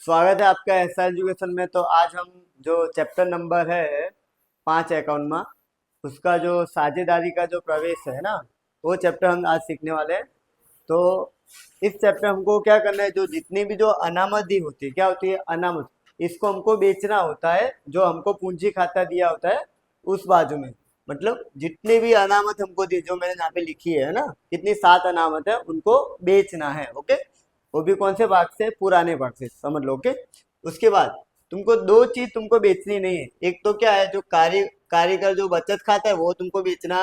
स्वागत है आपका एसआर एजुकेशन में। तो आज हम जो चैप्टर नंबर है 5 अकाउंट में, उसका जो साझेदारी का जो प्रवेश है ना, वो चैप्टर हम आज सीखने वाले हैं। तो इस चैप्टर हमको क्या करना है, जो जितनी भी जो अनामत दी होती है, क्या होती है अनामत, इसको हमको बेचना होता है। जो हमको पूंजी खाता दिया होता है उस बाजू में, मतलब जितनी भी अनामत हमको दी, जो मैंने यहाँ पे लिखी है ना, कितनी 7 अनामत है, उनको बेचना है। ओके, वो भी कौन से भाग से, पुराने भाग से, समझ लो। ओके, उसके बाद तुमको दो चीज तुमको बेचनी नहीं है। एक तो क्या है, जो कारीगर जो बचत खाता है वो तुमको बेचना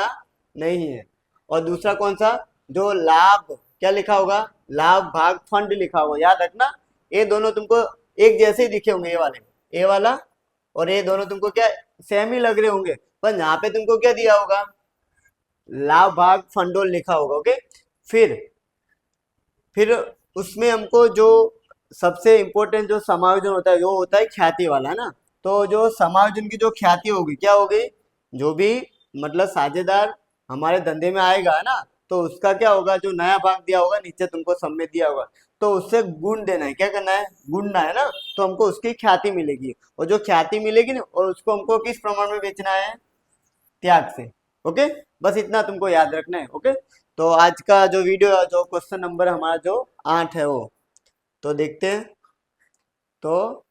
नहीं है। और दूसरा कौन सा, जो लाभ, क्या लिखा होगा, लाभ भाग फंड लिखा होगा, याद रखना। ये दोनों तुमको एक जैसे ही दिखे होंगे, ये वाले, ये वाला और ये दोनों तुमको क्या सेम ही लग रहे होंगे, पर यहाँ पे तुमको क्या दिया होगा, लाभ भाग फंडोल लिखा होगा। ओके, फिर उसमें हमको जो सबसे इम्पोर्टेंट जो समायोजन होता है वो होता है ख्याति वाला, है ना। तो जो समायोजन की जो ख्याति होगी, क्या होगी, जो भी मतलब साझेदार हमारे धंधे में आएगा, है ना, तो उसका क्या होगा, जो नया भाग दिया होगा नीचे तुमको सब में दिया होगा, तो उससे गुण देना है। क्या करना है, गुणना है ना। तो हमको उसकी ख्याति मिलेगी, और जो ख्याति मिलेगी ना, और उसको हमको किस प्रमाण में बेचना है, त्याग से। ओके, बस इतना तुमको याद रखना है। ओके, तो आज का जो वीडियो है, जो क्वेश्चन नंबर हमारा जो 8 है वो तो देखते हैं। तो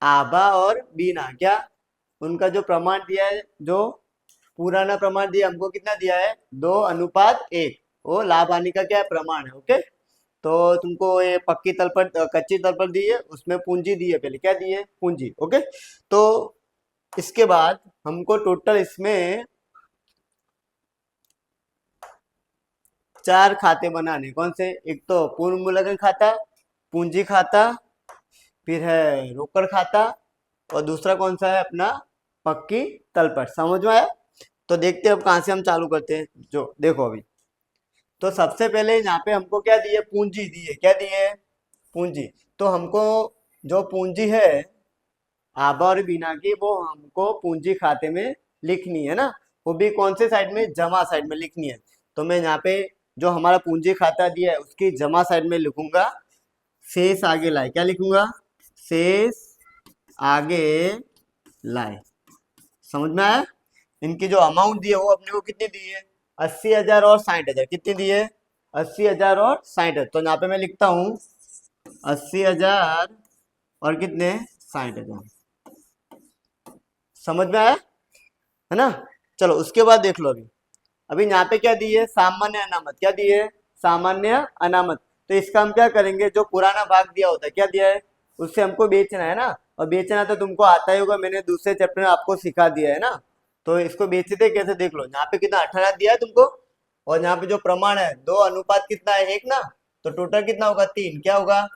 आभा और बीना, क्या उनका जो प्रमाण दिया है, जो पुराना प्रमाण दिया हमको, कितना दिया है, 2:1। वो लाभ हानि का क्या है, प्रमाण है। ओके, तो तुमको ये पक्की तल पर कच्ची तल पर दी है, उसमें पूंजी दी है, पहले क्या दी है, पूंजी। ओके, तो इसके बाद हमको टोटल इसमें 4 खाते बनाने। कौन से, एक तो पूर्ण मूल्यांकन खाता, पूंजी खाता, फिर है रोकड़ खाता, और दूसरा कौन सा है अपना पक्की तलपट। समझ में आया। तो देखते हैं अब कहाँ से हम चालू करते हैं। जो देखो अभी, तो सबसे पहले यहाँ पे हमको क्या दी है, पूंजी दी है। क्या दी है, पूंजी। तो हमको जो पूंजी है आभा और बीना की, वो हमको पूंजी खाते में लिखनी है ना। वो भी कौन से साइड में, जमा साइड में लिखनी है। तो मैं यहाँ पे जो हमारा पूंजी खाता दिया है उसकी जमा साइड में लिखूंगा, शेष आगे लाए। क्या लिखूंगा, शेष आगे लाए। समझ में आया। इनकी जो अमाउंट दी है वो अपने को कितनी दी है, 80,000 और 60,000। कितनी दी है, 80,000 और 60,000। तो यहाँ पे मैं लिखता हूँ 80,000 और कितने, 60,000। समझ में आया, है ना। चलो उसके बाद देख लो। अभी अभी यहाँ पे क्या दी है, सामान्य अनामत। क्या दी है, सामान्य अनामत। तो इसका हम क्या करेंगे, जो पुराना भाग दिया होता है, क्या दिया है, उससे हमको बेचना है ना। और बेचना तो तुमको आता ही होगा, मैंने दूसरे चैप्टर में आपको सिखा दिया है ना। तो इसको बेचते कैसे, देख लो। यहाँ पे कितना 18 दिया है तुमको, और यहाँ पे जो प्रमाण है 2 अनुपात कितना है, 1 ना। तो टोटल कितना होगा, 3। क्या होगा,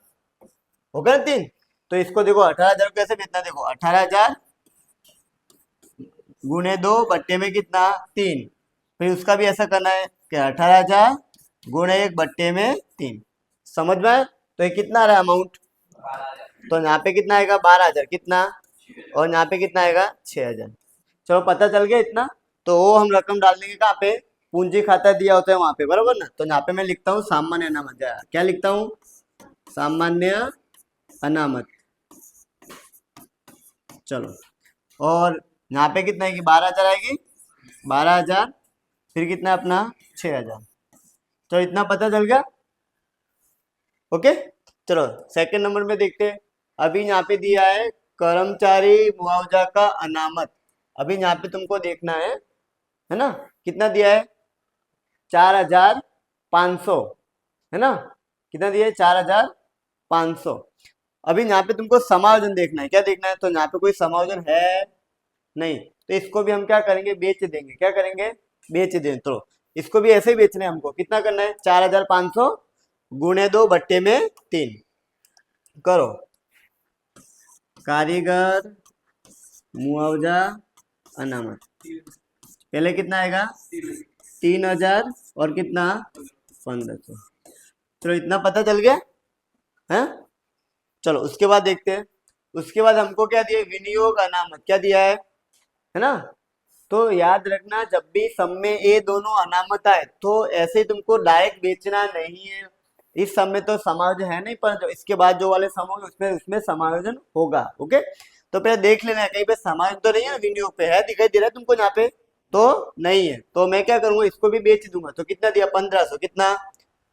होगा ना 3। तो इसको देखो 18,000 कैसे बेचना, देखो 18,000 गुणे 2 बट्टे में कितना, 3। फिर उसका भी ऐसा करना है कि 18,000 गुणे 1 बट्टे में 3। समझ में आया? तो ये कितना रहा अमाउंट, तो यहाँ पे कितना आएगा, 12,000 कितना, और यहाँ पे कितना आएगा, 6,000। चलो पता चल गया इतना। तो वो हम रकम डाल देंगे कहाँ पे, पूंजी खाता दिया होता है वहां पे, बराबर ना। तो यहाँ पे मैं लिखता हूँ सामान्य अनामत। क्या लिखता हूँ, सामान्य अनामत। चलो, और यहाँ पे कितना आएगी, 12,000 आएगी, 12,000, फिर कितना अपना 6,000। तो इतना पता चल गया। ओके, चलो सेकंड नंबर में देखते हैं। अभी यहाँ पे दिया है कर्मचारी मुआवजा का अनामत। अभी यहाँ पे तुमको देखना है ना, कितना दिया है, 4,500, है ना। कितना दिया है, 4,500। अभी यहाँ पे तुमको समायोजन देखना है। क्या देखना है, तो यहाँ पे कोई समायोजन है नहीं, तो इसको भी हम क्या करेंगे, बेच देंगे। क्या करेंगे, बेच देंगे। तो इसको भी ऐसे ही बेचना है हमको। कितना करना है, 4,500 गुणे 2 बट्टे में 3 करो। कारीगर मुआवजा अनामत, पहले कितना आएगा, 3,000 और कितना, 1,500। चलो इतना पता चल गया है। चलो उसके बाद देखते हैं। उसके बाद हमको क्या दिया, विनियोग अनामत। क्या दिया है ना। तो याद रखना, जब भी सब में ये दोनों अनामत आए तो ऐसे तुमको डायरेक्ट बेचना नहीं है, इस सम में तो समायोजन है नहीं, पर जो इसके बाद जो वाले सम होंगे उसमें उसमें समायोजन होगा। ओके, तो पहले देख लेना है कहीं पे समायोजन तो नहीं है ना, विनियोग पे है, दिखाई दे रहा है तुमको यहाँ पे? तो नहीं है, तो मैं क्या करूंगा, इसको भी बेच दूंगा। तो कितना दिया? 1500। कितना?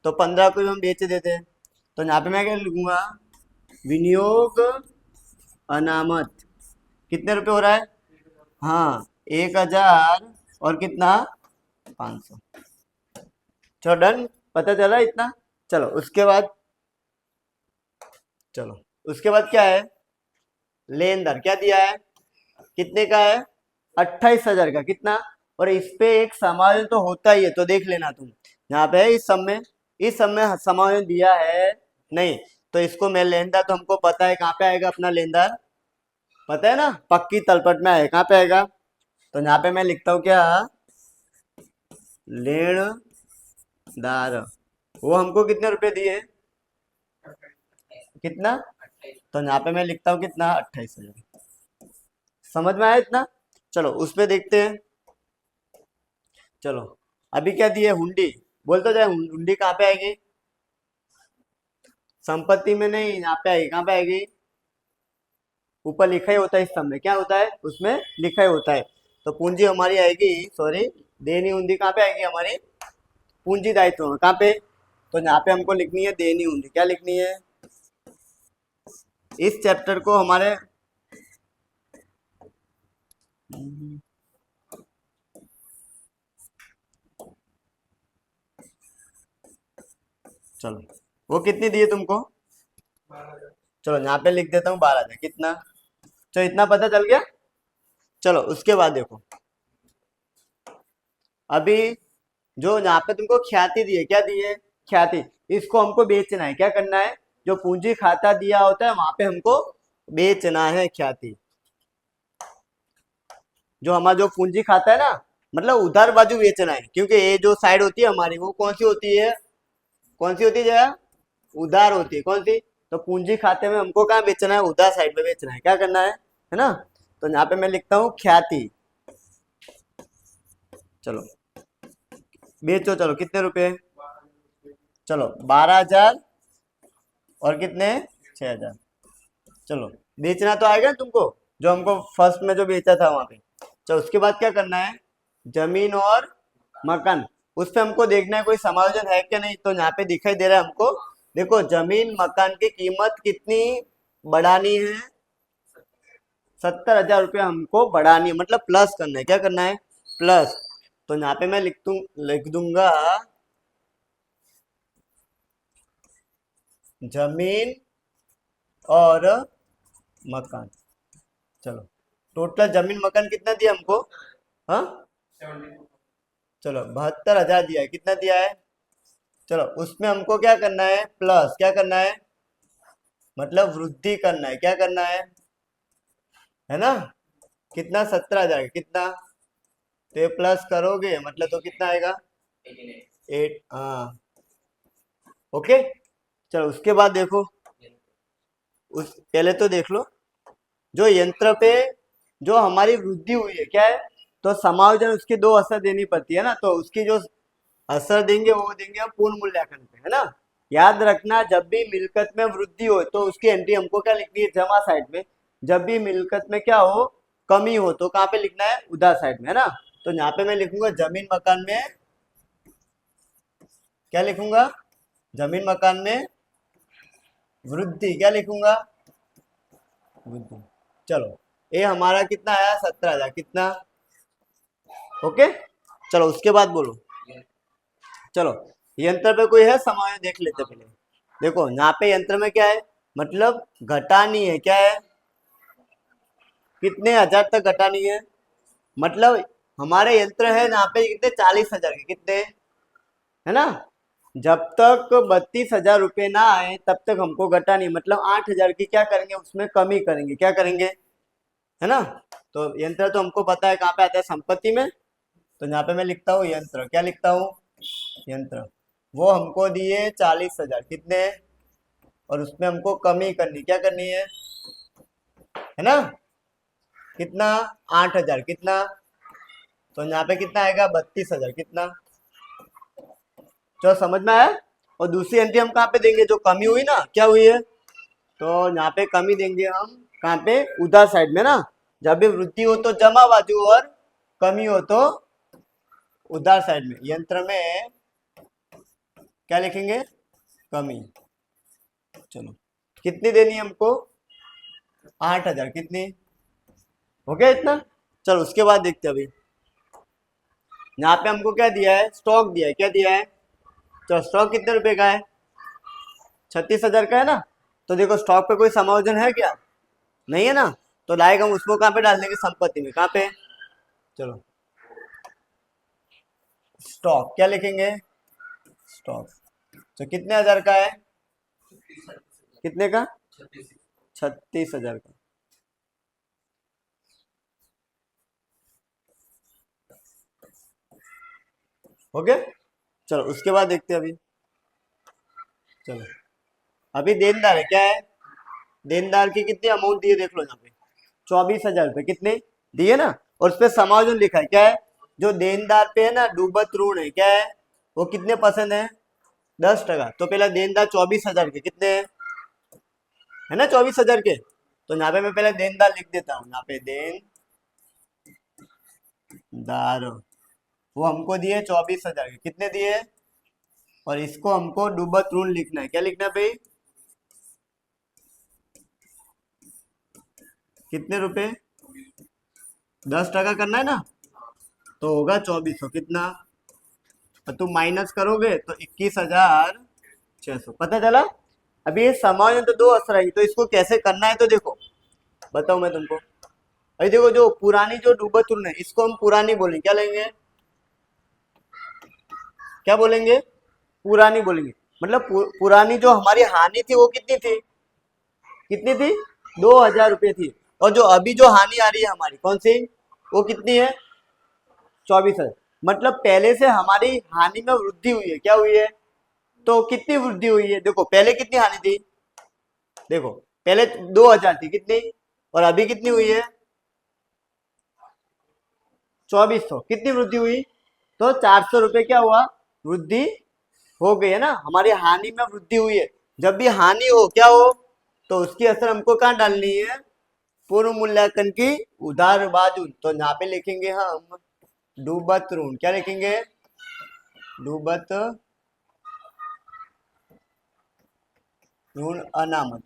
तो 15 को भी हम बेच देते हैं। तो यहाँ पे मैं क्या लिखूंगा, विनियोग अनामत कितने रुपए हो रहा है? हाँ, 1000 और कितना? 500। चलो डन, पता चला इतना। चलो उसके बाद, चलो उसके बाद क्या है, लेनदार क्या दिया है, कितने का है? 28,000 का। कितना? और इस पे एक समायोजन तो होता ही है, तो देख लेना तुम यहाँ पे है, इस सब में समायोजन दिया है नहीं, तो इसको मैं लेनदार, तो हमको पता है कहाँ पे आएगा अपना लेनदार, पता है ना, पक्की तलपट में आएगा। कहाँ पे आएगा? तो यहाँ पे मैं लिखता हूँ क्या, लेनदार। वो हमको कितने रुपए दिए? कितना? तो यहाँ पे मैं लिखता हूँ कितना, 28,000। समझ में आया इतना? चलो उस पे देखते हैं। चलो अभी क्या दिए, हुंडी। बोल तो जाए, हुंडी कहाँ पे आएगी? संपत्ति में नहीं, यहाँ पे आएगी। कहाँ पे आएगी? ऊपर लिखा ही होता है, इस सब में क्या होता है, उसमें लिखा ही होता है। तो पूंजी हमारी आएगी, सॉरी, देनी हुंडी कहाँ पे आएगी हमारी? पूंजी दायित्व में। कहाँ पे? तो यहाँ पे हमको लिखनी है देनी हुंडी। क्या लिखनी है? इस चैप्टर को हमारे, चलो वो कितनी दी है तुमको? चलो यहाँ पे लिख देता हूँ 12,000। कितना? चलो इतना पता चल गया। चलो उसके बाद देखो, अभी जो यहाँ पे तुमको ख्याति दी है, क्या दी है? ख्याति। इसको हमको बेचना है। क्या करना है? जो पूंजी खाता दिया होता है वहां पे हमको बेचना है ख्याति। जो हमारा जो पूंजी खाता है ना, मतलब उधार बाजू बेचना है, क्योंकि ये जो साइड होती है हमारी, वो कौन सी होती है? कौन सी होती है जया? उधार होती है। कौन सी? तो पूंजी खाते में हमको कहाँ बेचना है? उधार साइड में बेचना है। क्या करना है ना? तो यहाँ पे मैं लिखता हूँ ख्याति। चलो बेचो। चलो कितने रुपए? चलो 12,000 और कितने? 6,000। चलो बेचना तो आएगा तुमको, जो हमको फर्स्ट में जो बेचा था वहां पे। चलो उसके बाद क्या करना है, जमीन और मकान। उस पे हमको देखना है कोई समायोजन है क्या नहीं। तो यहाँ पे दिखाई दे रहा है हमको, देखो जमीन मकान की कीमत कितनी बढ़ानी है? 70,000 रुपये हमको बढ़ानी है, मतलब प्लस करना है। क्या करना है? प्लस। तो यहाँ पे मैं लिख दूंगा जमीन और मकान। चलो टोटल जमीन मकान कितना दिया हमको? हाँ, चलो 72,000 दिया है। कितना दिया है? चलो उसमें हमको क्या करना है? प्लस। क्या करना है? मतलब वृद्धि करना है। क्या करना है ना? कितना? 17,000। कितना? तो ये प्लस करोगे मतलब तो कितना आएगा? 8। हाँ ओके। चलो उसके बाद देखो, उस पहले तो देख लो, जो यंत्र पे जो हमारी वृद्धि हुई है क्या है, तो समायोजन उसकी दो असर देनी पड़ती है ना, तो उसकी जो असर देंगे वो देंगे हम पूर्ण मूल्यांकन पे, है ना। याद रखना, जब भी मिलकत में वृद्धि हो तो उसकी एंट्री हमको क्या लिखनी है? जमा साइड में। जब भी मिलकत में क्या हो, कमी हो, तो कहाँ पे लिखना है? उधार साइड में, है ना। तो यहाँ पे मैं लिखूंगा जमीन मकान में, क्या लिखूंगा? जमीन मकान में वृद्धि। क्या लिखूंगा? वृद्धि। चलो ये हमारा कितना आया? 17,000। कितना? ओके। चलो उसके बाद बोलो। चलो यंत्र पे कोई है समायोजन, देख लेते पहले। देखो यहाँ पे यंत्र में क्या है, मतलब घटानी है। क्या है? कितने हजार तक घटानी है? मतलब हमारे यंत्र है यहाँ पे कितने? 40,000 के। कितने? है ना। जब तक 32,000 रुपये ना आए तब तक हमको घटानी, मतलब 8,000 की क्या करेंगे, उसमें कमी करेंगे। क्या करेंगे? है ना। तो यंत्र तो हमको पता है कहाँ पे आता है, संपत्ति में। तो यहाँ पे मैं लिखता हूँ यंत्र। क्या लिखता हूँ? यंत्र। वो हमको दिए 40,000। कितने? और उसमें हमको कमी करनी। क्या करनी है ना। कितना? 8,000। कितना? तो यहाँ पे कितना आएगा? 32,000। कितना? चलो समझ में आया। और दूसरी एंट्री हम कहाँ पे देंगे, जो कमी हुई ना, क्या हुई है, तो यहाँ पे कमी देंगे हम कहाँ पे, उधर साइड में ना। जब भी वृद्धि हो तो जमा बाजू और कमी हो तो उधार साइड में। यंत्र में क्या लिखेंगे, कमी। चलो कितनी देनी है हमको, 8,000। कितनी हो गया इतना। चलो उसके बाद देखते हैं अभी यहाँ पे हमको क्या दिया है, स्टॉक दिया है। क्या दिया है, तो स्टॉक कितने रुपए का है, 36,000 का है ना। तो देखो स्टॉक पे कोई समायोजन है क्या, नहीं है ना। तो लाएगा हम उसको कहाँ पे डाल देंगे, संपत्ति में। कहाँ पे, चलो स्टॉक क्या लिखेंगे, स्टॉक। तो कितने हजार का है, कितने का, 36,000 का। हो गया। चलो उसके बाद देखते हैं अभी। चलो अभी देनदार है, क्या है, देनदार की कितनी अमाउंट दी है, देख लो यहाँ पे 24,000 रुपये कितने दिए ना। और उस पर समायोजन लिखा है, क्या है, जो देनदार पे है ना डूबत ऋण है, क्या है, वो कितने % है, 10%। तो पहले देनदार 24,000 के कितने है ना, 24,000 के। तो यहाँ पे मैं पहले देनदार लिख देता हूँ, यहाँ पे देनदार वो हमको दिए 24,000 के, कितने दिए। और इसको हमको डूबत ऋण लिखना है, क्या लिखना है भाई, कितने रुपए, 10% करना है ना। तो होगा 2400 कितना, और तुम माइनस करोगे तो 21,600। पता चला। अभी ये समायोजन तो 2 असर आई, तो इसको कैसे करना है, तो देखो बताओ मैं तुमको। अभी देखो जो पुरानी जो डूबत ऋण है इसको हम पुरानी बोलेंगे, क्या लेंगे, क्या बोलेंगे, पुरानी बोलेंगे। मतलब पुरानी जो हमारी हानि थी वो कितनी थी, कितनी थी, 2,000 रुपये थी। और जो अभी जो हानि आ रही है हमारी कौन सी, वो कितनी है, 24,000। मतलब पहले से हमारी हानि में वृद्धि हुई है, क्या हुई है, तो कितनी वृद्धि हुई है, देखो पहले कितनी हानि थी, देखो पहले 2,000 थी कितनी, और अभी कितनी हुई है 2400। कितनी वृद्धि हुई, तो 400 रुपये क्या हुआ, वृद्धि हो गई है ना, हमारी हानि में वृद्धि हुई है। जब भी हानि हो क्या हो, तो उसकी असर हमको कहाँ डालनी है, पूर्व मूल्यांकन की उधार बाजू। तो यहाँ पे लिखेंगे हम डूबत ऋण, क्या लिखेंगे, डूबत ऋण अनामत।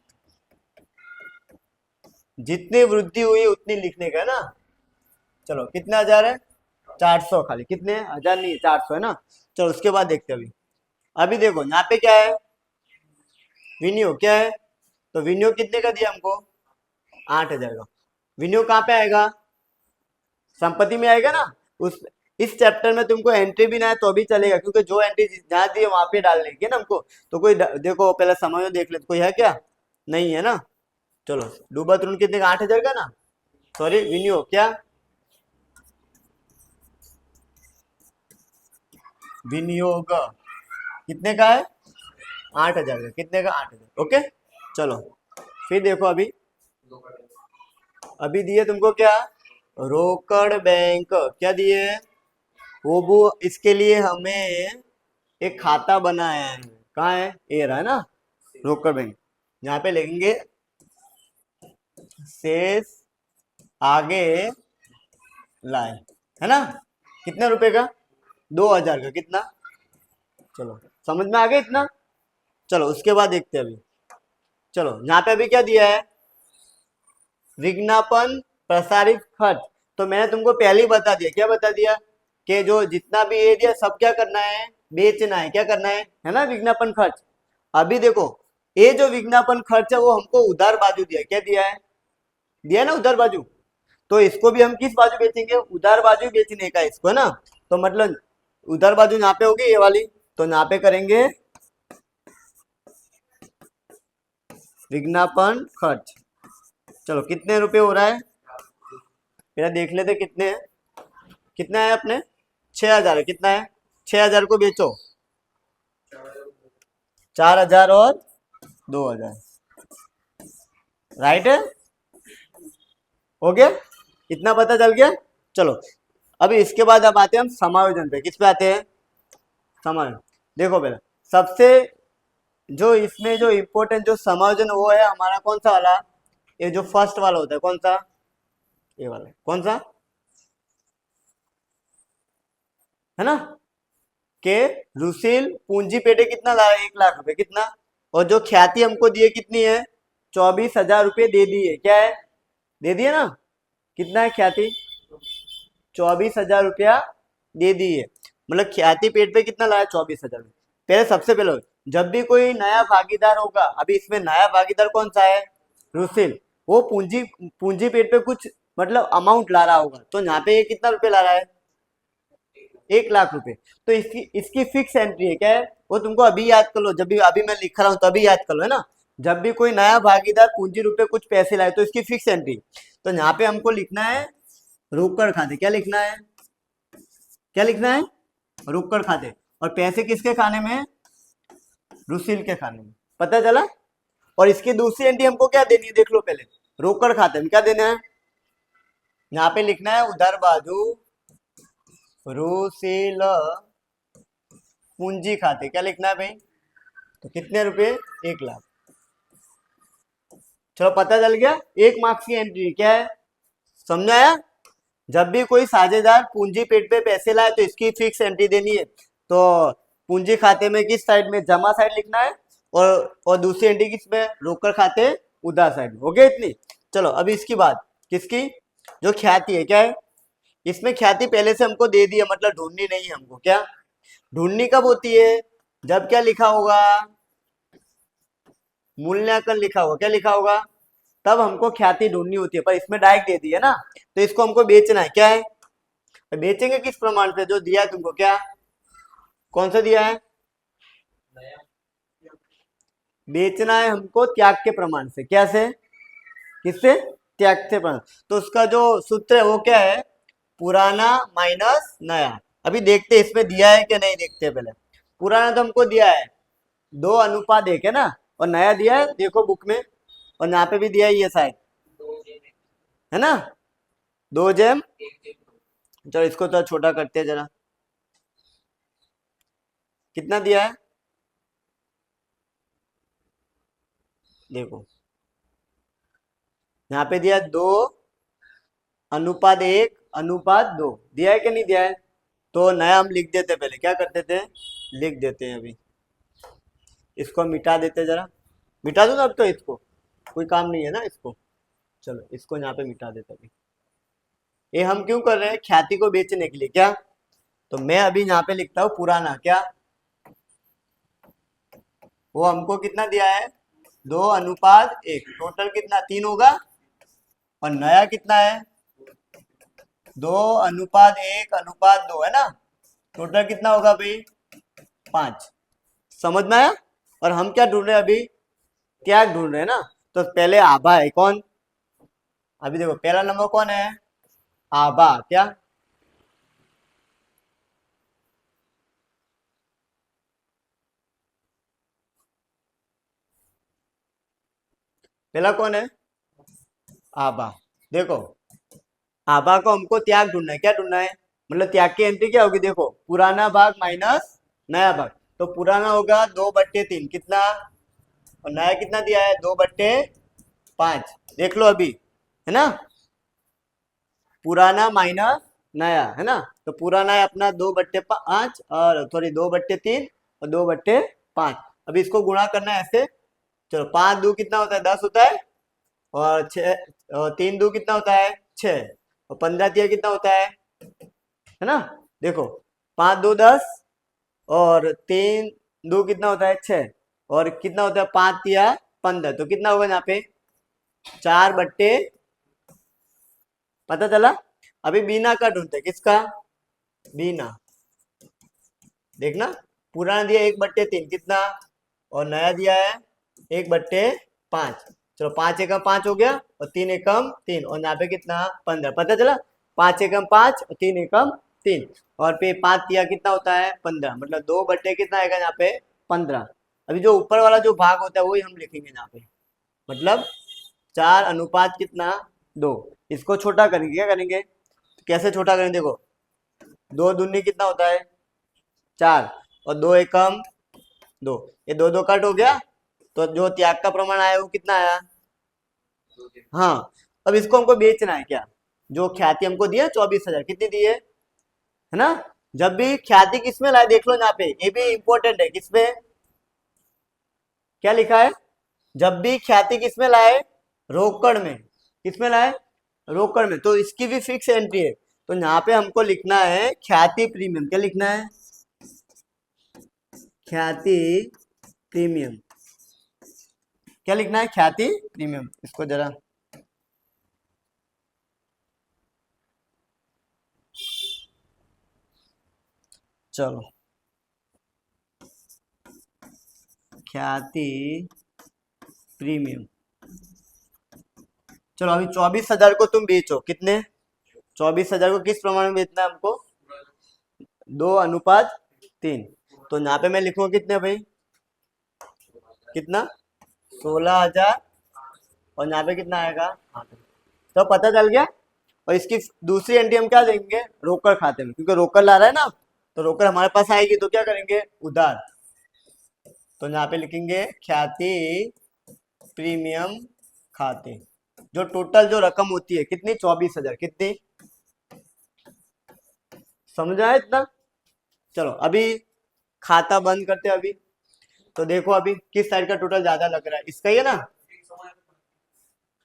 जितनी वृद्धि हुई उतनी लिखने का ना। चलो कितने हजार है, 400 खाली, कितने हजार नहीं 400 है ना। चलो उसके बाद देखते हैं अभी। अभी देखो यहाँ पे क्या है, विनियोग क्या है, तो विनियोग कितने का दिया हमको, 8,000 का। विनियोग कहाँ पे आएगा, संपत्ति में आएगा ना। उस इस चैप्टर में तुमको एंट्री भी ना है तो भी चलेगा, क्योंकि जो एंट्री जहाँ दी है वहां पे डाल लेंगे ना हमको। तो कोई देखो पहले समय देख ले, कोई है क्या, नहीं है ना। चलो डूबत ऋण कितने का, 8,000 का ना, सॉरी विनियोग क्या, विनियोग कितने का है, 8,000 का। कितने का, 8,000। ओके। चलो फिर देखो अभी, अभी दिए तुमको क्या, रोकड़ बैंक, क्या दिए, वो इसके लिए हमें एक खाता बनाया है। कहाँ है, ये रहा है ना, रोकड़ बैंक। यहाँ पे लिखेंगे शेष आगे लाए, है ना। कितने रुपए का, 2,000 का। कितना, चलो समझ में आ गया इतना। चलो उसके बाद देखते हैं अभी। चलो यहाँ पे अभी क्या दिया है, विज्ञापन प्रसारित खर्च। तो मैंने तुमको पहले ही बता दिया, क्या बता दिया, कि जो जितना भी ये दिया सब क्या करना है, बेचना है, क्या करना है ना, विज्ञापन खर्च। अभी देखो ये जो विज्ञापन खर्च है वो हमको उधार बाजू दिया, क्या दिया ना उधार बाजू। तो इसको भी हम किस बाजू बेचेंगे, उधार बाजू बेचने का इसको, है ना। तो मतलब उधार बाजू यहाँ पे होगी ये वाली, तो यहाँ पे करेंगे विज्ञापन खर्च। चलो कितने रुपए हो रहा है, मेरा देख लेते कितने हैं, कितना है अपने, 6,000 है। कितना है, 6,000 को बेचो, 4,000 और 2,000, राइट है, हो गया, इतना पता चल गया। चलो अभी इसके बाद अब आते हैं हम समायोजन पे, किस पे आते हैं, समायोजन। देखो पहले सबसे जो इसमें जो इम्पोर्टेंट जो समायोजन वो है हमारा कौन सा वाला, ये जो फर्स्ट वाला होता है कौन सा, ये वाला कौन सा है ना, के रुसिल पूंजी पेटे कितना ला रहा है, 1 लाख रुपए कितना, और जो ख्याति हमको दिए कितनी है, 24,000 रुपये दे दिए, क्या है, दे दिए ना, कितना है ख्याति, 24,000 रुपया दे दिए, मतलब ख्याति पेट पे कितना लाया, 24,000। पहले सबसे पहले जब भी कोई नया भागीदार होगा, अभी इसमें नया भागीदार कौन सा है, रुसिल, वो पूंजी पूंजी पेट पे कुछ मतलब अमाउंट ला रहा होगा, तो यहाँ पे ये कितना रुपए ला रहा है, 1 लाख रुपए। तो इसकी इसकी फिक्स एंट्री है, क्या है वो, तुमको अभी याद कर लो, जब भी अभी मैं लिख रहा हूँ तो अभी याद कर लो, है ना, जब भी कोई नया भागीदार पूंजी रूप में कुछ पैसे लाए तो इसकी फिक्स एंट्री, तो यहाँ पे हमको लिखना है रोकड़ खाते, क्या लिखना है, क्या लिखना है, रोकड़ खाते, और पैसे किसके खाने में, रुसिल के खाने में, पता चला। और इसकी दूसरी एंट्री हमको क्या देनी है, देख लो पहले, रोकड़ खाते में क्या देना है, यहाँ पे लिखना है उधर बाजू रुसिल पूंजी खाते, क्या लिखना है भाई, तो कितने रुपए, 1 लाख। चलो पता चल गया, 1 मार्क्स की एंट्री क्या है, समझाया। जब भी कोई साझेदार पूंजी पेट पे पैसे लाए तो इसकी फिक्स एंट्री देनी है, तो पूंजी खाते में किस साइड में, जमा साइड लिखना है, और दूसरी एंट्री किस में, रोकड़ खाते उधार साइड में, हो गया इतनी। चलो अभी इसकी बात किसकी, जो ख्याति है, क्या है, इसमें ख्याति पहले से हमको दे दी है, मतलब ढूंढनी नहीं है हमको, क्या ढूंढनी कब होती है, जब क्या लिखा होगा, मूल्यांकन लिखा होगा, क्या लिखा होगा, तब हमको ख्याति ढूंढनी होती है, पर इसमें डायरेक्ट दे दी है ना, तो इसको हमको बेचना है, क्या है, बेचेंगे किस प्रमाण से, जो दिया है तुमको, क्या कौन सा दिया है, बेचना है हमको त्याग के प्रमाण से, क्या से, किससे, त्याग से प्रमाण, तो उसका जो सूत्र है वो क्या है, पुराना माइनस नया। अभी देखते इसमें दिया है कि नहीं, देखते हैं पहले। पुराना तो हमको दिया है 2:1 है ना, और नया दिया है देखो बुक में, और यहाँ पे भी दिया है ये शायद, है ना, 2 चलो इसको तो छोटा करते हैं जरा, कितना दिया है, देखो यहाँ पे दिया 2:1:2 दिया है कि नहीं दिया है, तो नया हम लिख देते, पहले क्या करते थे, लिख देते हैं, अभी इसको मिटा देते जरा, मिटा दो ना अब, तो इसको कोई काम नहीं है ना इसको, चलो इसको यहाँ पे मिटा देते अभी। ये हम क्यों कर रहे हैं, ख्याति को बेचने के लिए, क्या, तो मैं अभी यहाँ पे लिखता हूँ पुराना, क्या वो हमको कितना दिया है, 2:1, टोटल कितना 3 होगा, और नया कितना है, 2:1:2 है ना, टोटल कितना होगा भाई, 5। समझ में आया। और हम क्या ढूंढ रहे हैं अभी, त्याग ढूंढ रहे हैं ना, तो पहले आभा है कौन, अभी देखो पहला नंबर कौन है, आभा, क्या पहला कौन है, आभा। देखो आभा को हमको त्याग ढूंढना है, क्या ढूंढना है, मतलब त्याग की एंट्री क्या होगी, देखो पुराना भाग माइनस नया भाग, तो पुराना होगा 2/3 कितना, और नया कितना दिया है, 2/5, देख लो अभी, है ना, पुराना माइनस नया, है ना, तो पुराना है अपना 2/5, और सॉरी 2/3 और 2/5, अभी इसको गुणा करना है ऐसे, चलो 5 2 कितना होता है, 10 होता है, और 3 2 कितना होता है, 6, और 15 तिया कितना होता है ना, देखो 5 2 10, और 3 2 कितना होता है, 6, और कितना होता है 5 तिया 15, तो कितना होगा यहाँ पे 4/, पता चला। अभी बीना का ढूंढते हैं, किसका, बीना, देखना पुराना दिया 1/3 कितना, और नया दिया है 1/5, चलो 5 एकम 5 हो गया, और 3 एकम 3, और यहाँ पे कितना 15, पता चला, 5 एकम 5 और 3 एकम 3, और फिर 5 तिया कितना होता है 15, मतलब 2/, कितना आएगा यहाँ पे 15। अभी जो ऊपर वाला जो भाग होता है वही हम लिखेंगे यहाँ पे, मतलब 4 कितना 2, इसको छोटा करेंगे, क्या करेंगे, कैसे छोटा करेंगे, देखो 2 दूनी कितना होता है 4, और 2 एकम 2, ये 2 2 कट हो गया, तो जो त्याग का प्रमाण आया वो कितना आया? हाँ, अब इसको हमको बेचना है क्या? जो ख्याति हमको दिया 24,000, कितनी दी है ना? जब भी ख्याति किसमें लाए देख लो यहाँ पे, ये भी इंपॉर्टेंट है, किसमें क्या लिखा है? जब भी ख्याति किसमें लाए? रोकड़ में। किसमें लाए? रोकड़ में। तो इसकी भी फिक्स एंट्री है, तो यहाँ पे हमको लिखना है ख्याति प्रीमियम। क्या लिखना है? ख्याति प्रीमियम। क्या लिखना है? ख्याति प्रीमियम। इसको जरा चलो, ख्याति प्रीमियम। चलो अभी 24,000 को तुम बेचो, कितने? 24,000 को किस प्रमाण में बेचना है हमको? 2:3। तो यहाँ पे मैं लिखूंगा कितने भाई? कितना? 16,000। और यहाँ पे कितना आएगा? तो पता चल गया। और इसकी दूसरी एंट्री हम क्या देंगे? रोकड़ खाते में, क्योंकि रोकड़ ला रहा है ना, तो रोकड़ हमारे पास आएगी तो क्या करेंगे? उधार। तो यहाँ पे लिखेंगे ख्याति प्रीमियम खाते। जो टोटल जो रकम होती है कितनी? 24,000। कितनी? समझ आया इतना? चलो अभी खाता बंद करते हैं अभी। तो देखो अभी किस साइड का टोटल ज्यादा लग रहा है, इसका ही है ना?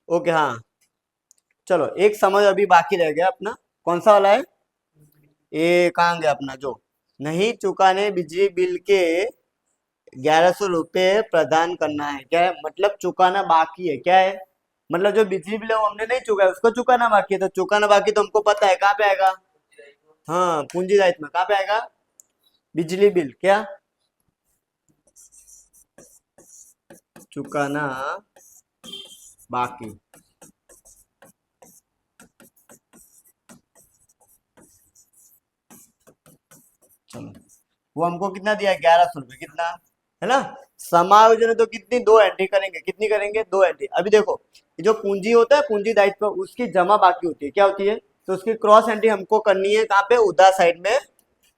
ओके हाँ, चलो एक समझ अभी बाकी रह गया अपना। कौन सा वाला है? ये कहाँ गया अपना? जो नहीं चुकाने बिजली बिल के 1,100 रुपये प्रदान करना है। क्या है मतलब? चुकाना बाकी है। क्या है मतलब? जो बिजली बिल है वो हमने नहीं चुकाया, उसको चुकाना बाकी है। तो चुकाना बाकी तो हमको पता है, कहाँ पे आएगा? हाँ, पूंजी दायित्व में। कहाँ पे आएगा? बिजली बिल। क्या? चुकाना बाकी। चलो वो हमको कितना दिया? 1,100 रुपये। कितना है ना? समायोजन है तो कितनी? 2 एंट्री करेंगे। कितनी करेंगे? 2 एंट्री। अभी देखो ये जो पूंजी होता है, पूंजी दायित्व, उसकी जमा बाकी होती है। क्या होती है? तो उसकी क्रॉस एंट्री हमको करनी है। कहाँ पे? उधार साइड में।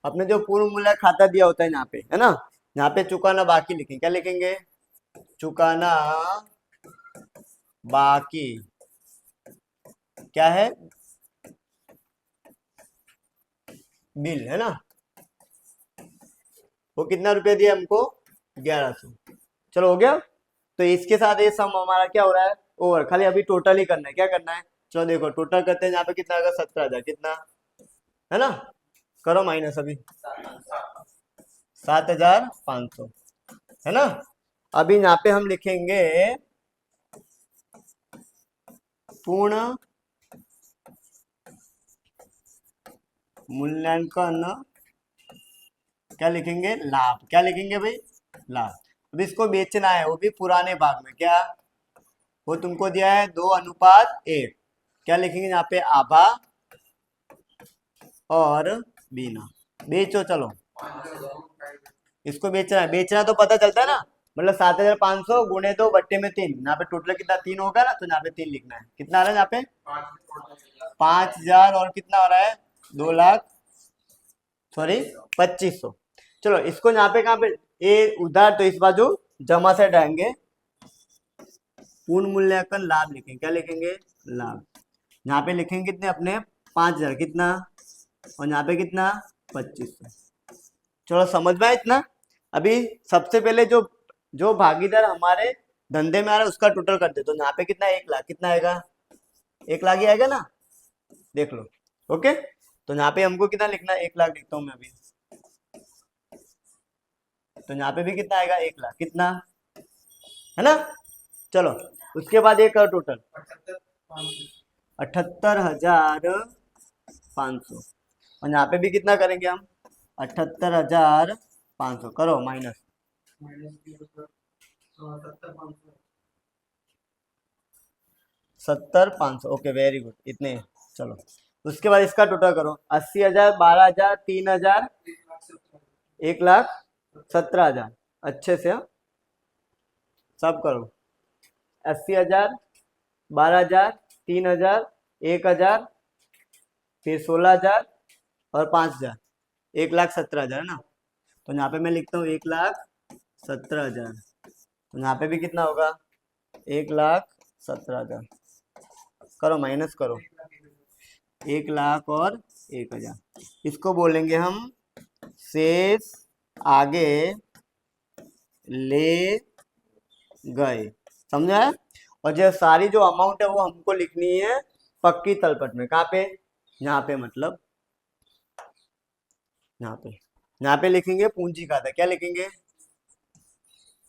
अपने जो पूर्व मूल्य खाता दिया होता है यहाँ पे, है ना? यहाँ पे चुकाना बाकी लिखेंगे। क्या लिखेंगे? चुकाना बाकी। क्या है? बिल, है ना? वो कितना रुपया दिया हमको? 1,100। चलो हो गया। तो इसके साथ ये सम हमारा क्या हो रहा है? ओवर। खाली अभी टोटल ही करना है। क्या करना है? चलो देखो टोटल करते हैं। यहाँ पे कितना आएगा? 17,000। कितना है ना? करो माइनस अभी। 7,500 है ना? अभी यहाँ पे हम लिखेंगे पूर्ण मूल्यांकन। क्या लिखेंगे? लाभ। क्या लिखेंगे भाई? लाभ। अब इसको बेचना है, वो भी पुराने भाग में। क्या? वो तुमको दिया है 2:1। क्या लिखेंगे यहाँ पे? आभा और बीना। बेचो चलो। इसको बेचना है। बेचना तो पता चलता है ना, मतलब 7,500 गुणे 2 बट्टे में 3। यहाँ पे टोटल कितना? 3 होगा ना, तो यहाँ पे 3 लिखना है। कितना आ रहा है यहाँ पे? 5,000। और कितना हो रहा है? 2 लाख, सॉरी 2,500। चलो इसको यहाँ पे, कहाँ पे? ये उधार, तो इस बाजू जमा से हटाएंगे। पूर्ण मूल्यांकन लाभ लिखेंगे। क्या लिखेंगे? लाभ। यहाँ पे लिखेंगे कितने अपने? 5,000। कितना? और यहाँ पे कितना? 2,500। चलो समझ में आया इतना? अभी सबसे पहले जो जो भागीदार हमारे धंधे में आ रहा है उसका टोटल कर दे। तो यहाँ पे कितना? 1,00,000। कितना आएगा? 1,00,000 ही आएगा ना? देख लो। ओके, तो यहाँ पे हमको कितना लिखना है? 1,00,000 लिखता हूँ मैं अभी। तो यहाँ पे भी कितना आएगा? 1,00,000। कितना है ना? चलो उसके बाद एक और टोटल 78,500। और यहाँ पे भी कितना करेंगे हम? 78,500। करो माइनस। 70,500। ओके वेरी गुड, इतने। चलो उसके बाद इसका टोटल करो। 80,000, 12,000, 3,000, 1,17,000। अच्छे से हाँ? सब करो। 80,000, 12,000, 3,000, 1,000, फिर 16,000 और 5,000। 1,17,000 है ना? तो यहाँ पे मैं लिखता हूँ 1,17,000। 17,000। तो यहाँ पे भी कितना होगा? 1,17,000। करो माइनस करो, 1,00,000 और 1,000, इसको बोलेंगे हम शेष आगे ले गए। समझा है? और जो सारी जो अमाउंट है वो हमको लिखनी है पक्की तलपट में। कहाँ पे? यहाँ पे, मतलब यहाँ पे लिखेंगे पूंजी खाता। क्या लिखेंगे?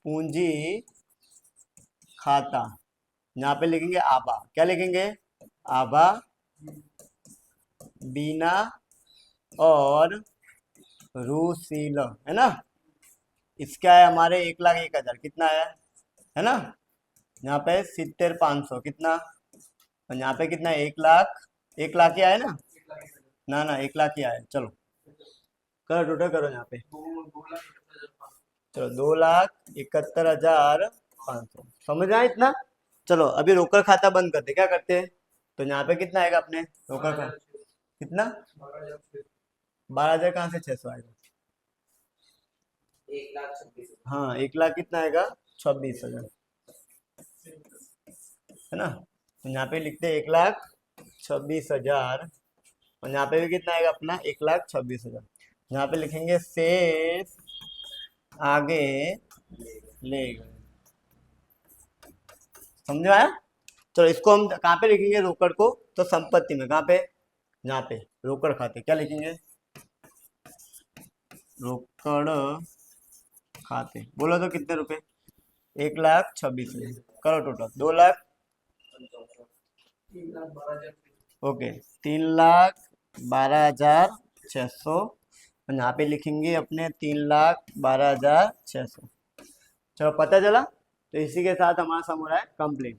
पूंजी खाता। यहाँ पे लिखेंगे आबा। क्या लिखेंगे? आबा बीना और रूसील, है ना। इसका है हमारे 1,01,000। कितना है ना। यहाँ पे 70,500 कितना, और यहाँ पे कितना है? 1,00,000। 1,00,000 ही आया ना? ना 1,00,000 ही आया। चलो करो, टोटल करो यहाँ पे। चलो 2,71,500। समझ आया इतना? चलो अभी रोकड़ खाता बंद करते। क्या करते हैं? तो यहाँ पे कितना आएगा अपने रोकड़ खाता? कितना? 12,000 कहाँ से 600 आएगा? 1,26,000। हाँ 1,00,000 कितना आएगा? 26,000, है ना। तो यहाँ पे लिखते हैं 1,26,000, और यहाँ पे भी कितना आएगा अपना? 1,26,000। यहाँ पे लिखेंगे शेष आगे ले गए। समझ आया? चलो इसको हम कहाँ पे लिखेंगे रोकड़ को? तो संपत्ति में। कहाँ पे? यहाँ पे रोकड़ खाते। क्या लिखेंगे? रोकड़ खाते। बोलो तो कितने रुपए? 1,26,000। करो टोटल 2,00,000। ओके 3,12,600, और यहाँ पे लिखेंगे अपने 3,12,600। चलो पता चला? तो इसी के साथ हमारा सम हो रहा है कंप्लीट।